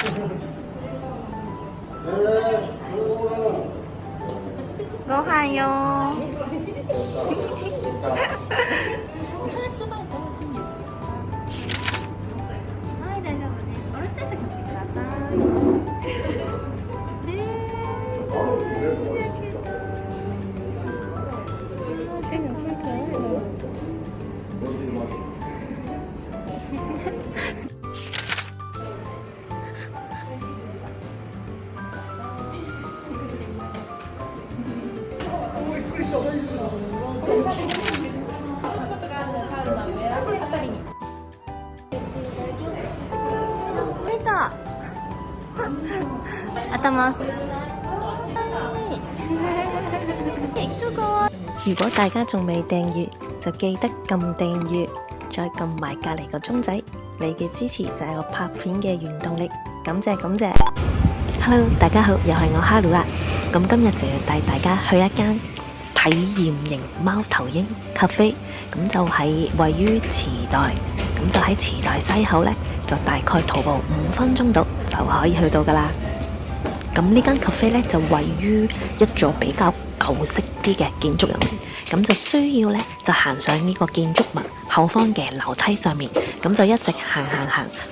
ご飯よはい、大丈夫です。おろしたいときにください。这个太可爱了。見た頭如果大家仲未訂閱，就記得撳訂閱，再撳埋隔離個鐘仔。你嘅支持就係我拍片嘅原動力，感謝感謝。Hello， 大家好，又係我哈魯啦。咁今日就要帶大家去一間體驗型貓頭鷹咖啡，咁就係位於池袋，咁就喺池袋西口呢，就大概徒步5分鐘度就可以去到噶啦。咁呢間咖啡呢，就位於一座比較舊式啲嘅建築入面，咁就需要呢，就行上呢個建築物後方嘅樓梯上面，咁就一直行，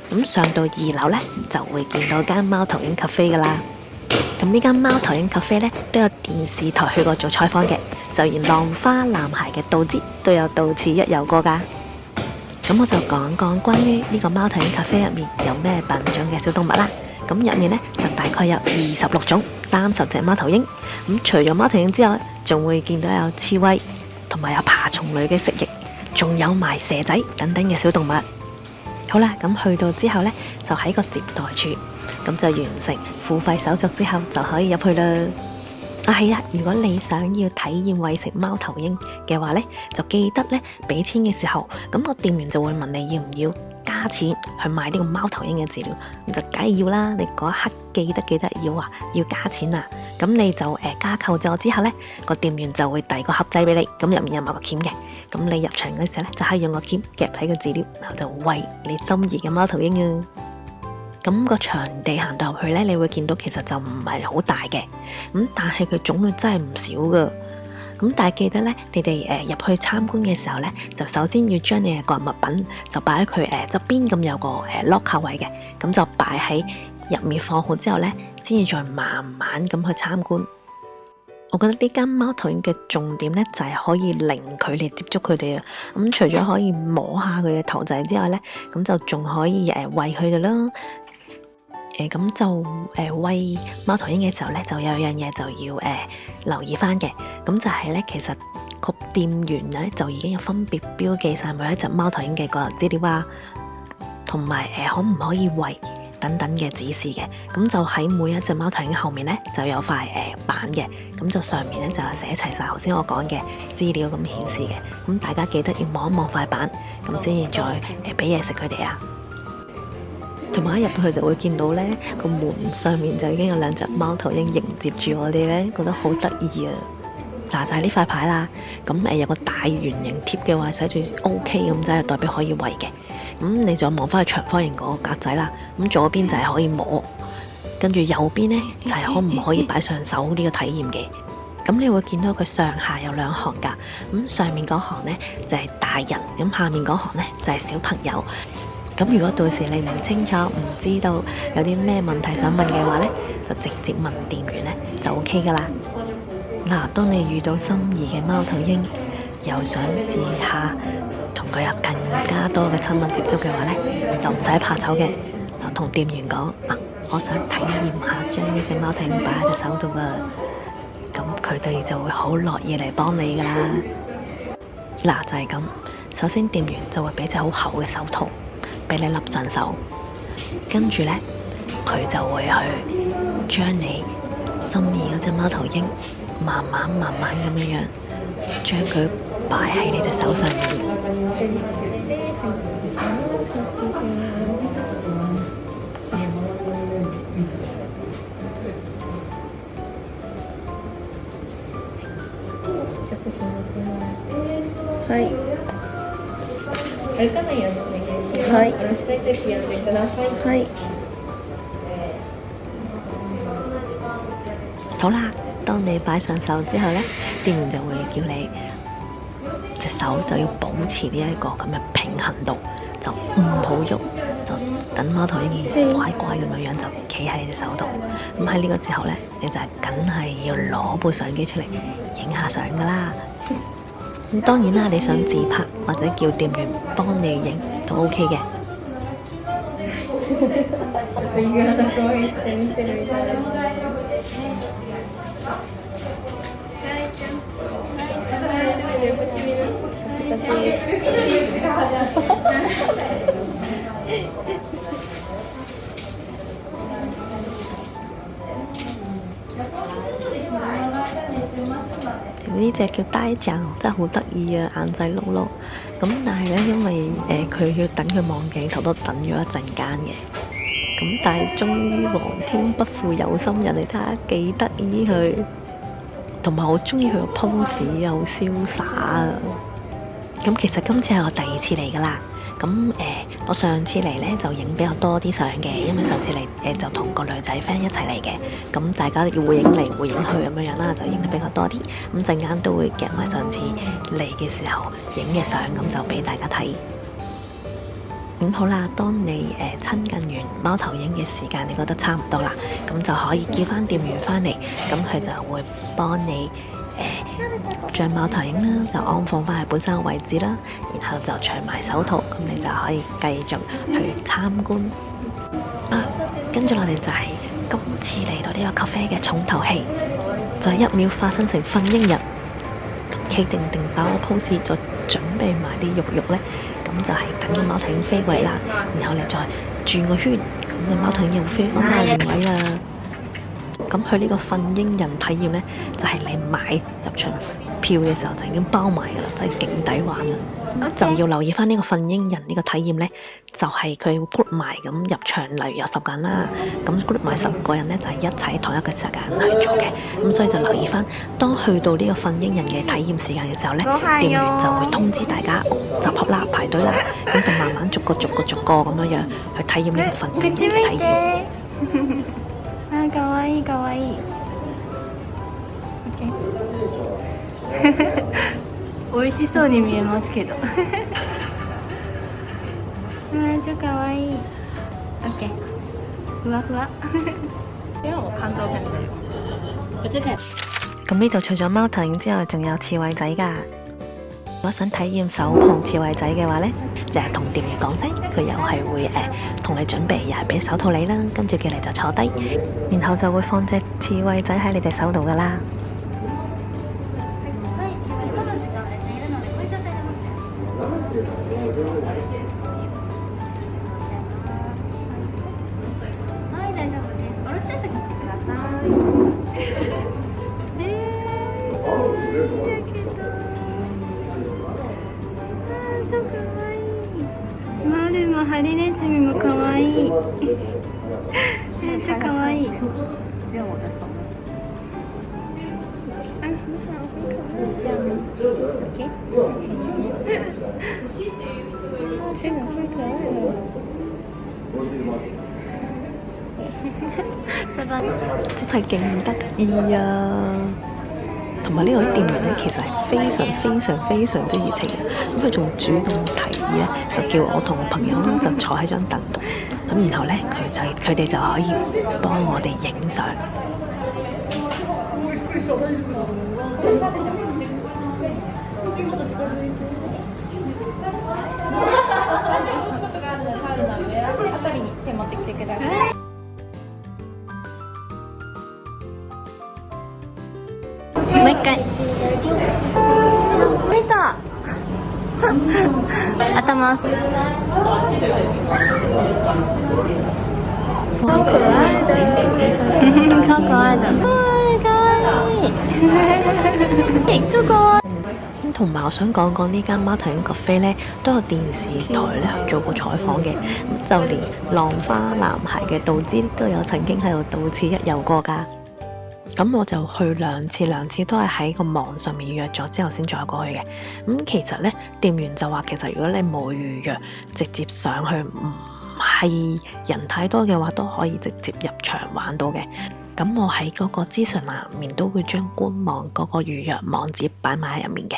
咁上到2樓呢，就會見到間貓頭鷹咖啡噶啦。咁呢間貓頭鷹咖啡呢，都有電視台去過做採訪嘅，就連浪花男孩嘅道之都有到此一遊過噶。咁我就講講關於呢個貓頭鷹咖啡入面有咩品種嘅小動物啦。咁入面呢，就大概有26種30隻貓頭鷹。咁除咗貓頭鷹之外，仲會見到有刺蝟，同埋有爬蟲類嘅蜥蜴，仲有埋蛇仔等等嘅小動物。好啦，咁去到之後呢，就喺個接待處，咁就完成付費手續之後就可以入去啦。係啊，如果你想要體驗餵食貓頭鷹嘅話呢，就記得呢，俾錢嘅時候，咁個店員就會問你要唔要加錢去買呢個貓頭鷹嘅飼料，咁就梗係要啦。你嗰一刻記得要話要加錢啊，咁你就加購咗之後呢，個店員就會遞個盒仔俾你，咁入面有埋個鉗嘅，咁你入場嗰時候呢，就可以用個鉗夾喺個飼料，然後就餵你心儀嘅貓頭鷹啊。咁個場地行到入去呢，你會見到其實就唔係好大嘅，咁但係佢種類真係唔少噶。咁但係記得呢，你哋入去參觀嘅時候呢，就首先要將你嘅個人物品就擺喺佢側邊，咁有個locker位嘅，咁就擺喺入面放好之後呢，先至再慢慢咁去參觀。我覺得呢間貓頭鷹嘅重點呢，就係可以零距離接觸佢哋啊。咁除咗可以摸下佢嘅頭仔之外呢，咁就仲可以餵佢哋啦。咁就餵貓頭鷹嘅時候呢，就有樣嘢就要留意翻嘅，咁就係呢，其實個店員呢，就已經有分別標記晒每一隻貓頭鷹嘅個人資料啊，同埋可唔可以餵等等嘅指示嘅。咁就喺每一隻貓頭鷹後面呢，就有塊板嘅，咁就上面呢，就寫齊晒頭先我講嘅資料咁顯示嘅。咁大家記得要望一望塊板，咁先至再俾嘢食佢哋啊。同埋一入到去就會見到呢個門上面就已經有2隻貓頭鷹迎接住我哋呢，覺得好得意啊！嗱，就係呢塊牌啦，咁有個大圓形貼嘅話寫住 OK 咁就係代表可以餵嘅。咁你再望翻去長方形嗰個格仔啦，咁左邊就係可以摸，跟住右邊呢，就係可唔可以擺上手呢個體驗嘅。咁你會見到佢上下有2行㗎，咁上面嗰行呢，就係大人，咁下面嗰行呢，就係小朋友。咁如果到時你唔清楚唔知道有啲咩問題想問嘅話呢，就直接問店員呢就 OK 噶啦。嗱，當你遇到心儀嘅貓頭鷹，又想試下同佢有更加多嘅親密接觸嘅話呢，就唔使怕醜嘅，就同店員講我想體驗下將呢隻貓頭鷹擺喺隻手度啊，咁佢哋就會好樂意嚟幫你噶啦。嗱，就係咁，首先店員就會俾隻好厚嘅手套俾你笠上手，跟住呢，佢就會去將你心儀嗰隻貓頭鷹慢慢咁樣將佢擺喺你隻手上面。はい。歩かないようにお願いします。はい。下行って呼んでください。はい。好啦，當你擺上手之後呢，店員就會叫你隻手就要保持呢一個咁嘅平衡度，就唔好喐，就等貓頭鷹乖乖咁樣就企喺你隻手度。咁喺呢個時候呢，你就梗係要攞部相機出嚟影下相噶啦。咁當然啦，你想自拍或者叫店員幫你影都 OK 嘅。呢隻叫呆醬，真係好得意啊，眼仔碌碌。咁但係咧，因為佢要等佢望鏡頭都等咗一陣間嘅。咁但係終於皇天不負有心人，你睇下幾得意佢，同埋我中意佢個 pose 又好瀟灑啊！咁其實今次係我第2次嚟噶啦。咁我上次嚟呢就影比較多啲相嘅，因為上次嚟就同個女仔 friend 一齊嚟嘅，咁大家要會影嚟會影去咁樣啦，就影得比較多啲。咁陣間都會夾埋上次嚟嘅時候影嘅相，咁就俾大家睇。咁好啦，當你親近完貓頭鷹嘅時間，你覺得差唔多啦，咁就可以叫翻店員翻嚟，咁佢就會幫你將貓頭鷹啦就安放翻喺本身嘅位置啦，然後就除埋手套，咁你就可以繼續去參觀。跟住落嚟就係今次嚟到呢個 cafe 嘅重頭戲，就係1秒化身成瞓鷹人，企定擺個 pose，再準備埋啲肉呢，咁就係等個貓頭鷹飛過嚟啦，然後你再轉個圈，咁個貓頭鷹又飛翻返原位啦。咁佢呢個瞓鷹人體驗呢，就係你買入場票嘅時候就已經包埋噶啦，真係勁抵玩啊！就要留意翻呢個瞓鷹人呢個體驗呢，就係佢 group 埋咁入場，例如有10個人啦，咁 group 埋10個人呢，就係一齊同一個時間去做嘅，咁所以就留意翻，當去到呢個瞓鷹人嘅體驗時間嘅時候呢，店員就會通知大家集合啦、排隊啦，咁就慢慢逐個咁樣去體驗呢個瞓鷹人嘅體驗。啊，かわいいかわいい。美味しそうに見えますけど。超かわいい。オッケー。ふわふわ。因為我看照片不是片。咁呢度除咗貓頭鷹之外，仲有刺猬仔㗎。如果想體驗手抱刺猬仔嘅話呢，就係同店員講聲，佢又係會同你準備，又係俾手套你啦，跟住叫你就坐低，然後就會放隻刺猬仔喺你隻手度㗎啦。丸もハリネズミも可愛い。めっちゃ可愛い。只有我的手。啊，很好，很可愛。這樣，OK。這個太可愛了。真係勁得意啊！同埋呢個店員咧，其實係非常之熱情嘅。咁佢仲主動提議咧，就叫我同我朋友咧就坐喺張凳度。咁然後咧，佢哋就可以幫我哋影相。もう一回。見た。頭。超可愛的。超可愛的。可愛い。超可愛。同埋我想講呢間貓頭鷹 cafe 咧，都有電視台咧去做過採訪嘅，咁就連浪花男孩嘅導師都有曾經喺度到此一遊過㗎。咁我就去兩次都係喺個網上面約咗之後先再過去嘅。咁其實呢，店員就話其實如果你冇預約，直接上去唔係人太多嘅話，都可以直接入場玩到嘅。咁我喺嗰個資訊欄入面都會將官網嗰個預約網址擺埋喺入面嘅。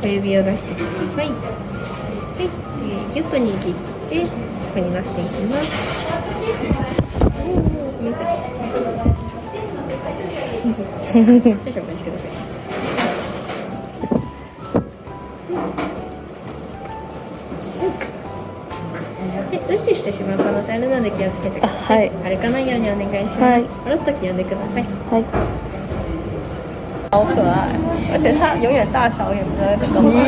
小指を出してください。で、ギュッと握ってここに乗せていきます。ごめんなさい。少々お待ちください。で、うんちしてしまう可能性あるので気をつけてください。歩かないようにお願いします。下ろすとき呼んでください。好可爱，而且它永远大小眼不会动的。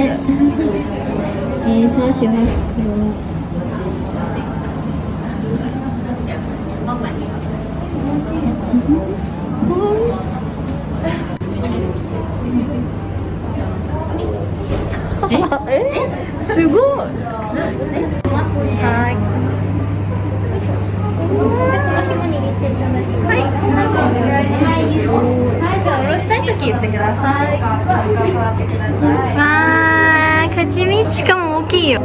超喜欢すごい。はい。じゃあ下ろしたいとき言ってください。わー、口身しかも大きいよ。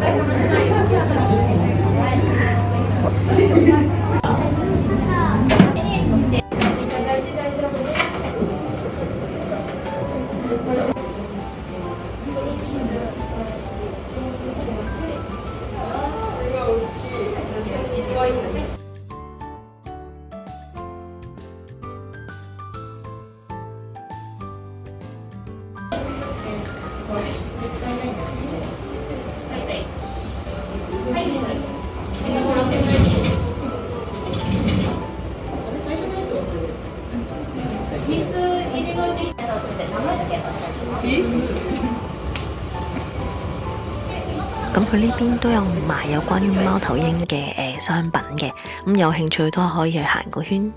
咁佢呢邊都有賣有關於貓頭鷹嘅商品嘅，咁有興趣都可以去行個圈。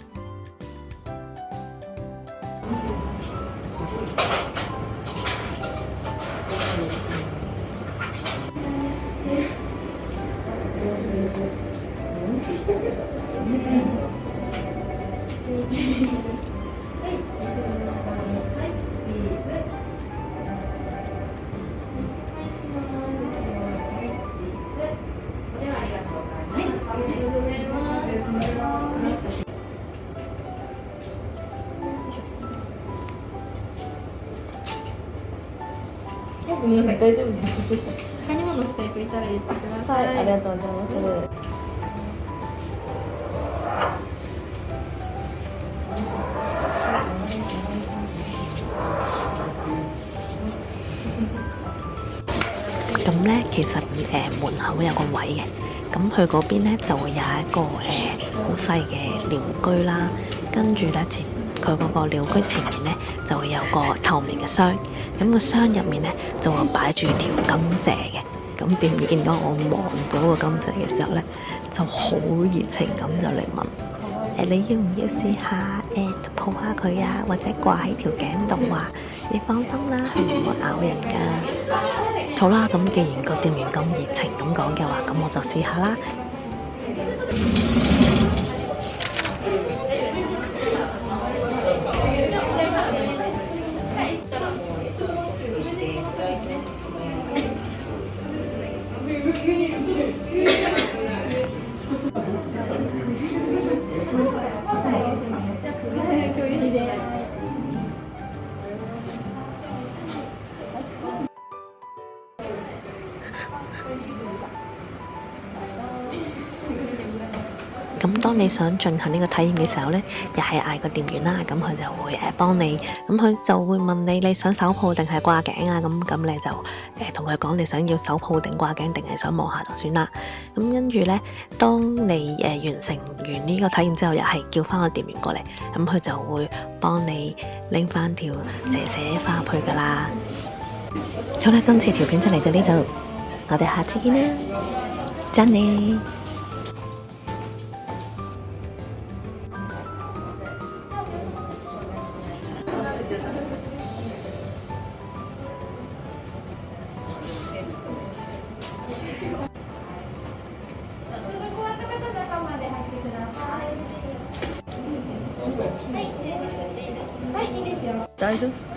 ごめんなさい。大丈夫です。他にも乗せたい子いたら言ってください。はい、ありがとうございます。咁呢，其實門口有個位嘅，咁佢嗰邊呢就會有一個好細嘅鳥居啦，跟住呢佢嗰個鳥居前面呢就會有個透明嘅箱，咁個箱入面呢就會擺住條金蛇嘅。咁點見到我望到個金蛇嘅時候呢，就好熱情咁就嚟問你要唔要試下抱下佢啊，或者掛喺條頸度啊？你放心啦，佢唔會咬人㗎。好啦，咁既然個店員咁熱情咁講嘅話，咁我就試下啦。咁當你想進行呢個體驗嘅時候呢，又係嗌個店員啦，咁佢就會幫你，咁佢就會問你想手抱定係掛頸啊，咁你就同佢講你想要手抱定掛頸定係想摸下就算啦。咁跟住呢，當你完成完呢個體驗之後，又係叫翻個店員過嚟，咁佢就會幫你拎翻條謝謝花入去噶啦。好啦，今次條片就嚟到呢度，我哋下次見啦，真你。大丈夫？